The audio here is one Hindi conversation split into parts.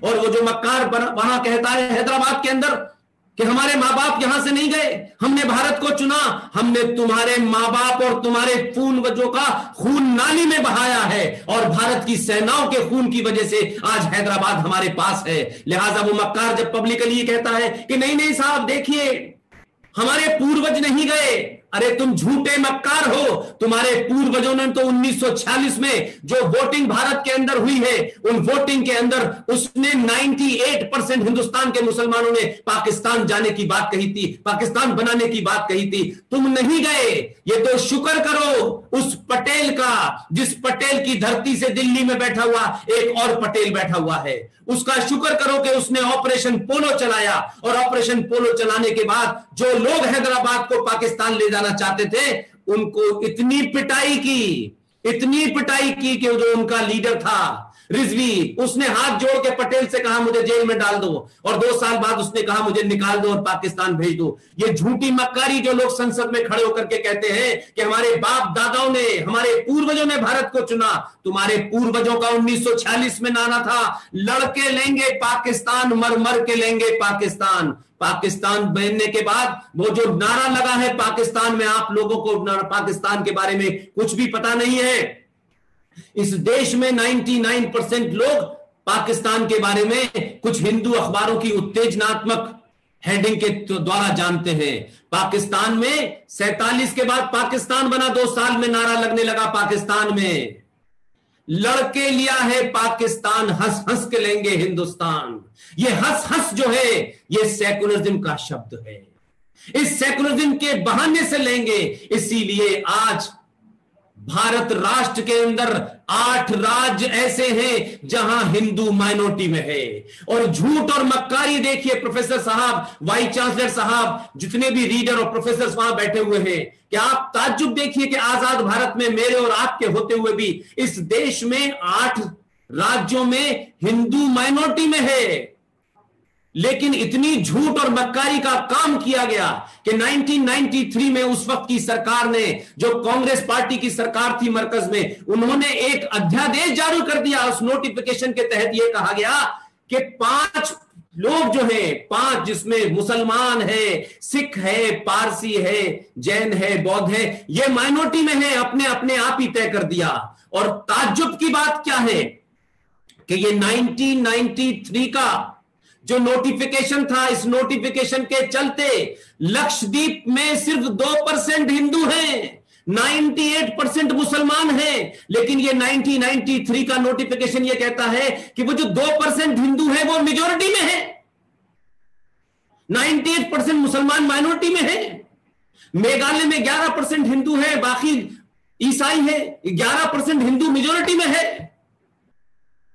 और वो जो मक्कार वहां कहता है हैदराबाद के अंदर कि हमारे मां बाप यहां से नहीं गए, हमने भारत को चुना, हमने तुम्हारे मां बाप और तुम्हारे पूर्वजों का खून नाली में बहाया है और भारत की सेनाओं के खून की वजह से आज हैदराबाद हमारे पास है। लिहाजा वो मक्कार जब पब्लिकली कहता है कि नहीं नहीं साहब देखिए हमारे पूर्वज नहीं गए, अरे तुम झूठे मक्कार हो, तुम्हारे पूर्वजों ने तो 1946 में जो वोटिंग भारत के अंदर हुई है उन वोटिंग के अंदर उसने 98% हिंदुस्तान के मुसलमानों ने पाकिस्तान जाने की बात कही थी, पाकिस्तान बनाने की बात कही थी, तुम नहीं गए। ये तो शुक्र करो उस पटेल का जिस पटेल की धरती से दिल्ली में बैठा हुआ एक और पटेल बैठा हुआ है, उसका शुक्र करो कि उसने ऑपरेशन पोलो चलाया और ऑपरेशन पोलो चलाने के बाद जो लोग हैदराबाद को पाकिस्तान ले जाना चाहते थे उनको इतनी पिटाई की कि जो उनका लीडर था रिजवी, उसने हाथ जोड़ के पटेल से कहा मुझे जेल में डाल दो और 2 साल बाद उसने कहा मुझे निकाल दो और पाकिस्तान भेज दो। ये झूठी मक्कारी जो लोग संसद में खड़े होकर के कहते हैं कि हमारे बाप दादाओं ने हमारे पूर्वजों ने भारत को चुना, तुम्हारे पूर्वजों का 1946 में नारा था लड़के लेंगे पाकिस्तान, मर मर के लेंगे पाकिस्तान। पाकिस्तान बनने के बाद वो जो नारा लगा है पाकिस्तान में, आप लोगों को पाकिस्तान के बारे में कुछ भी पता नहीं है। इस देश में 99% लोग पाकिस्तान के बारे में कुछ हिंदू अखबारों की उत्तेजनात्मक हेडिंग के द्वारा जानते हैं। पाकिस्तान में 47 के बाद पाकिस्तान बना, 2 साल में नारा लगने लगा पाकिस्तान में लड़के लिया है पाकिस्तान, हंस हंस के लेंगे हिंदुस्तान। ये हंस हंस जो है ये सेकुलरिज्म का शब्द है, इस सेकुलरिज्म के बहाने से लेंगे। इसीलिए आज भारत राष्ट्र के अंदर 8 राज्य ऐसे हैं जहां हिंदू माइनॉरिटी में है। और झूठ और मक्कारी देखिए प्रोफेसर साहब, वाइस चांसलर साहब, जितने भी रीडर और प्रोफेसर वहां बैठे हुए हैं, कि आप ताज्जुब देखिए कि आजाद भारत में मेरे और आपके होते हुए भी इस देश में 8 राज्यों में हिंदू माइनॉरिटी में है। लेकिन इतनी झूठ और मक्कारी का काम किया गया कि 1993 में उस वक्त की सरकार ने, जो कांग्रेस पार्टी की सरकार थी मरकज में, उन्होंने एक अध्यादेश जारी कर दिया। उस नोटिफिकेशन के तहत यह कहा गया कि 5 लोग जो हैं, 5 जिसमें मुसलमान है, सिख है, पारसी है, जैन है, बौद्ध है, ये माइनॉरिटी में है, अपने अपने आप ही तय कर दिया। और ताज्जुब की बात क्या है कि ये 1993 का जो नोटिफिकेशन था, इस नोटिफिकेशन के चलते लक्षद्वीप में सिर्फ 2% हिंदू हैं, 98% मुसलमान हैं। लेकिन ये 1993 का नोटिफिकेशन ये कहता है कि वो जो 2% हिंदू है वो मेजॉरिटी में है, 98% मुसलमान माइनॉरिटी में है। मेघालय में 11% हिंदू है, बाकी ईसाई है, 11% हिंदू मेजॉरिटी में है,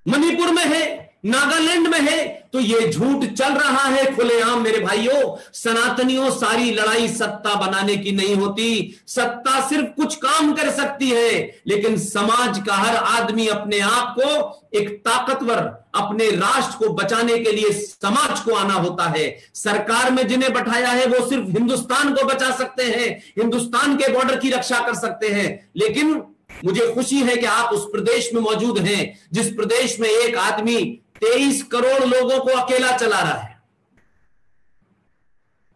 मणिपुर में है, नागालैंड में है। तो ये झूठ चल रहा है खुलेआम मेरे भाइयों। सनातनियों, सारी लड़ाई सत्ता बनाने की नहीं होती, सत्ता सिर्फ कुछ काम कर सकती है, लेकिन समाज का हर आदमी अपने आप को एक ताकतवर, अपने राष्ट्र को बचाने के लिए समाज को आना होता है। सरकार में जिन्हें बैठाया है वो सिर्फ हिंदुस्तान को बचा सकते हैं, हिंदुस्तान के बॉर्डर की रक्षा कर सकते हैं। लेकिन मुझे खुशी है कि आप उस प्रदेश में मौजूद हैं जिस प्रदेश में एक आदमी 23 करोड़ लोगों को अकेला चला रहा है,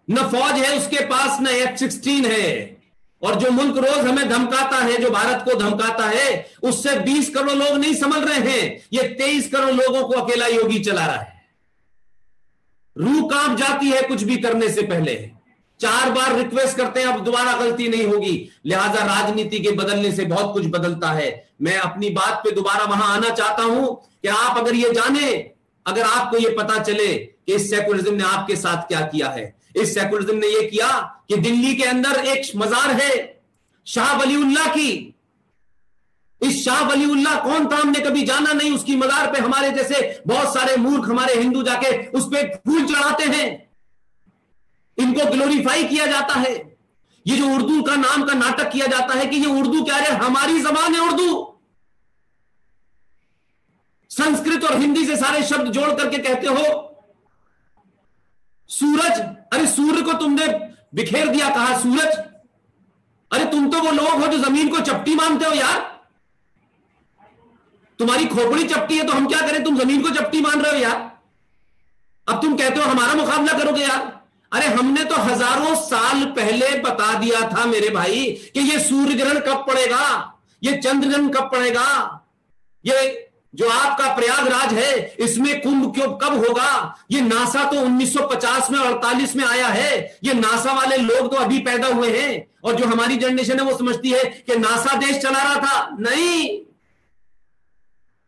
न फौज है उसके पास, न F-16 है। और जो मुल्क रोज हमें धमकाता है, जो भारत को धमकाता है, उससे 20 करोड़ लोग नहीं संभल रहे हैं, ये 23 करोड़ लोगों को अकेला योगी चला रहा है। रूह कांप जाती है कुछ भी करने से पहले, 4 बार रिक्वेस्ट करते हैं अब दोबारा गलती नहीं होगी। लिहाजा राजनीति के बदलने से बहुत कुछ बदलता है। मैं अपनी बात पे दोबारा वहां आना चाहता हूं कि आप अगर ये जाने, अगर आपको ये पता चले कि इस सेकुलरिज्म ने आपके साथ क्या किया है। इस सेकुलरिज्म ने ये किया कि दिल्ली के अंदर एक मजार है शाह वलीउल्लाह की। इस शाह वलीउल्लाह कौन था हमने कभी जाना नहीं, उसकी मजार पे हमारे जैसे बहुत सारे मूर्ख हमारे हिंदू जाके उस पे फूल चढ़ाते हैं, इनको ग्लोरीफाई किया जाता है। ये जो उर्दू का नाम का नाटक किया जाता है कि ये उर्दू क्या है, हमारी जबान है उर्दू। संस्कृत और हिंदी से सारे शब्द जोड़ करके कहते हो सूरज, अरे सूर्य को तुमने बिखेर दिया, कहा सूरज। अरे तुम तो वो लोग हो जो जमीन को चपटी मानते हो यार, तुम्हारी खोपड़ी चपटी है तो हम क्या करें, तुम जमीन को चपटी मान रहे हो यार। अब तुम कहते हो हमारा मुकाबला करोगे यार। अरे हमने तो हजारों साल पहले बता दिया था मेरे भाई कि ये सूर्य ग्रहण कब पड़ेगा, ये चंद्र ग्रहण कब पड़ेगा, ये जो आपका प्रयागराज है इसमें कुंभ क्यों कब होगा। ये नासा तो 1950 में 48 में आया है। ये नासा वाले लोग तो अभी पैदा हुए हैं, और जो हमारी जनरेशन है वो समझती है कि नासा देश चला रहा था। नहीं,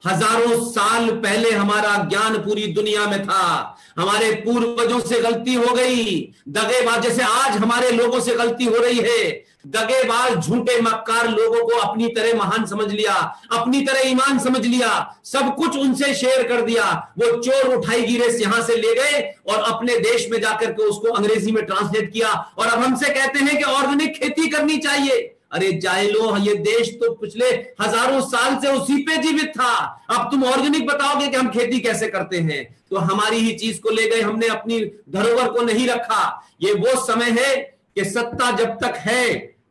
हजारों साल पहले हमारा ज्ञान पूरी दुनिया में था। हमारे पूर्वजों से गलती हो गई, दगेबाज जैसे आज हमारे लोगों से गलती हो रही है। दगेबाज झूठे मक्कार लोगों को अपनी तरह महान समझ लिया, अपनी तरह ईमान समझ लिया, सब कुछ उनसे शेयर कर दिया। वो चोर उठाई गिरे यहां से ले गए और अपने देश में जाकर के उसको अंग्रेजी में ट्रांसलेट किया, और अब हमसे कहते हैं कि ऑर्गेनिक खेती करनी चाहिए। अरे जाहिलो, ये देश तो पिछले हजारों साल से उसी पे जीवित था। अब तुम ऑर्गेनिक बताओगे कि हम खेती कैसे करते हैं। तो हमारी ही चीज को ले गए, हमने अपनी धरोहर को नहीं रखा। ये वो समय है कि सत्ता जब तक है,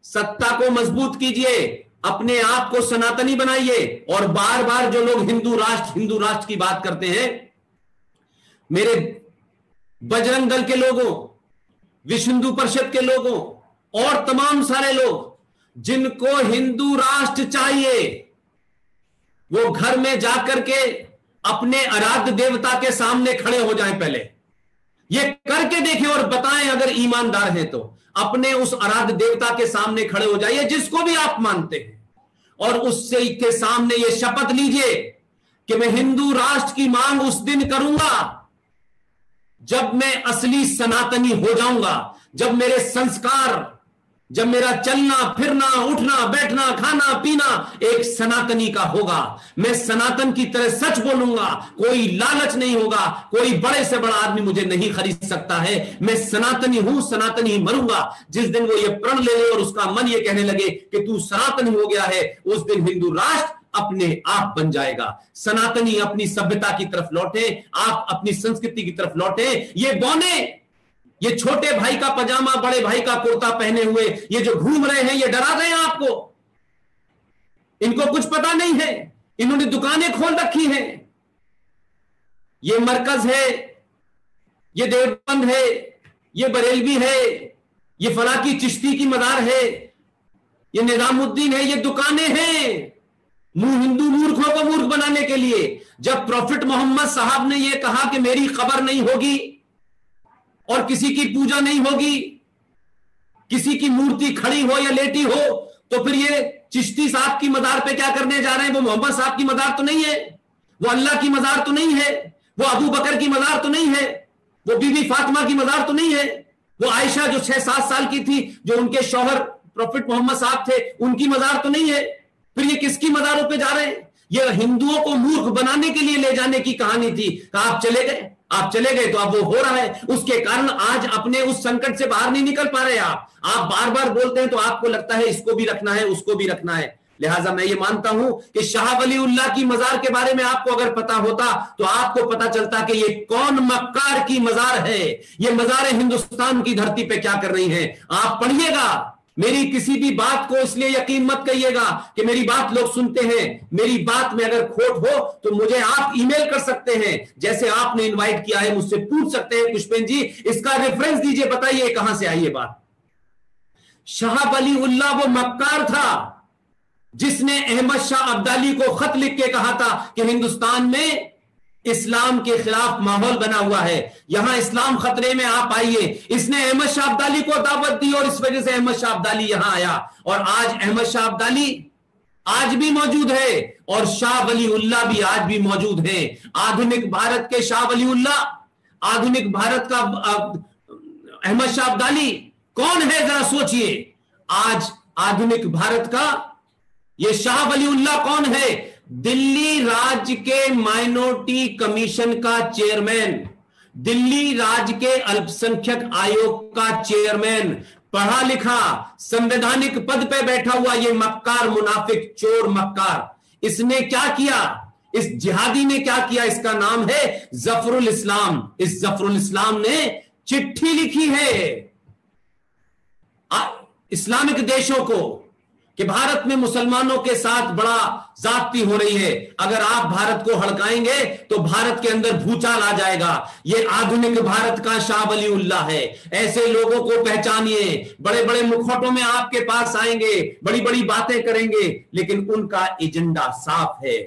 सत्ता को मजबूत कीजिए, अपने आप को सनातनी बनाइए। और बार बार जो लोग हिंदू राष्ट्र की बात करते हैं, मेरे बजरंग दल के लोगों, विश्व हिंदू परिषद के लोगों और तमाम सारे लोग जिनको हिंदू राष्ट्र चाहिए, वो घर में जाकर के अपने आराध्य देवता के सामने खड़े हो जाएं। पहले ये करके देखें और बताएं, अगर ईमानदार हैं तो अपने उस आराध्य देवता के सामने खड़े हो जाइए जिसको भी आप मानते हैं, और उससे के सामने ये शपथ लीजिए कि मैं हिंदू राष्ट्र की मांग उस दिन करूंगा जब मैं असली सनातनी हो जाऊंगा, जब मेरे संस्कार, जब मेरा चलना फिरना उठना बैठना खाना पीना एक सनातनी का होगा। मैं सनातन की तरह सच बोलूंगा, कोई लालच नहीं होगा, कोई बड़े से बड़ा आदमी मुझे नहीं खरीद सकता है। मैं सनातनी हूं, सनातनी ही मरूंगा। जिस दिन वो ये प्रण ले ले और उसका मन ये कहने लगे कि तू सनातनी हो गया है, उस दिन हिंदू राष्ट्र अपने आप बन जाएगा। सनातनी अपनी सभ्यता की तरफ लौटे, आप अपनी संस्कृति की तरफ लौटे। ये बौने, ये छोटे भाई का पजामा बड़े भाई का कुर्ता पहने हुए ये जो घूम रहे हैं, ये डरा रहे हैं आपको। इनको कुछ पता नहीं है, इन्होंने दुकानें खोल रखी हैं। ये मरकज है, ये देवबंद है, ये बरेलवी है, ये फलाकी चिश्ती की मदार है, ये निजामुद्दीन है, ये दुकानें हैं हिंदू मूर्खों को मूर्ख बनाने के लिए। जब प्रॉफिट मोहम्मद साहब ने यह कहा कि मेरी कब्र नहीं होगी और किसी की पूजा नहीं होगी, किसी की मूर्ति खड़ी हो या लेटी हो, तो फिर ये चिश्ती साहब की मजार पे क्या करने जा रहे हैं। वो मोहम्मद साहब की मजार तो नहीं है, वो अल्लाह की मजार तो नहीं है, वो अबू बकर की मजार तो नहीं है, वो बीबी फातिमा की मजार तो नहीं है, वो आयशा जो 6-7 साल की थी, जो उनके शौहर प्रॉफिट मोहम्मद साहब थे, उनकी मजार तो नहीं है। फिर ये किसकी मजारों पे जा रहे हैं। ये हिंदुओं को मूर्ख बनाने के लिए ले जाने की कहानी थी। आप चले गए तो अब वो हो रहा है। उसके कारण आज अपने उस संकट से बाहर नहीं निकल पा रहे। आप बार बार बोलते हैं तो आपको लगता है इसको भी रखना है, उसको भी रखना है। लिहाजा मैं ये मानता हूं कि शाह वलीउल्लाह की मजार के बारे में आपको अगर पता होता तो आपको पता चलता कि ये कौन मक्कार की मजार है, ये मजारें हिंदुस्तान की धरती पे क्या कर रही हैं। आप पढ़िएगा। मेरी किसी भी बात को इसलिए यकीन मत करिएगा कि मेरी बात लोग सुनते हैं। मेरी बात में अगर खोट हो तो मुझे आप ईमेल कर सकते हैं, जैसे आपने इनवाइट किया है, मुझसे पूछ सकते हैं पुष्पेन जी इसका रेफरेंस दीजिए, बताइए कहां से आई ये बात। शाह वलीउल्लाह वो मक्कार था जिसने अहमद शाह अब्दाली को खत लिख के कहा था कि हिंदुस्तान में इस्लाम के खिलाफ माहौल बना हुआ है, यहां इस्लाम खतरे में, आप आइए। इसने अहमद शाह अब्दाली को दावत दी और इस वजह से अहमद शाह अब्दाली यहां आया। और आज अहमद शाह अब्दाली आज भी मौजूद है और शाह वलीउल्लाह भी आज भी मौजूद है। आधुनिक भारत के शाह वलीउल्लाह, आधुनिक भारत का अहमद शाह अब्दाली कौन है, जरा सोचिए। आज आधुनिक भारत का ये शाह वलीउल्लाह कौन है? दिल्ली राज्य के माइनॉरिटी कमीशन का चेयरमैन, दिल्ली राज्य के अल्पसंख्यक आयोग का चेयरमैन, पढ़ा लिखा संवैधानिक पद पे बैठा हुआ ये मक्कार, मुनाफिक, चोर मक्कार। इसने क्या किया? इस जिहादी ने क्या किया? इसका नाम है जफरुल इस्लाम। इस जफरुल इस्लाम ने चिट्ठी लिखी है इस्लामिक देशों को कि भारत में मुसलमानों के साथ बड़ा जाती हो रही है। अगर आप भारत को हड़काएंगे तो भारत के अंदर भूचाल आ जाएगा। ये आधुनिक भारत का शाह वलीउल्लाह है। ऐसे लोगों को पहचानिए, बड़े बड़े मुखौटों में आपके पास आएंगे, बड़ी बड़ी बातें करेंगे, लेकिन उनका एजेंडा साफ है।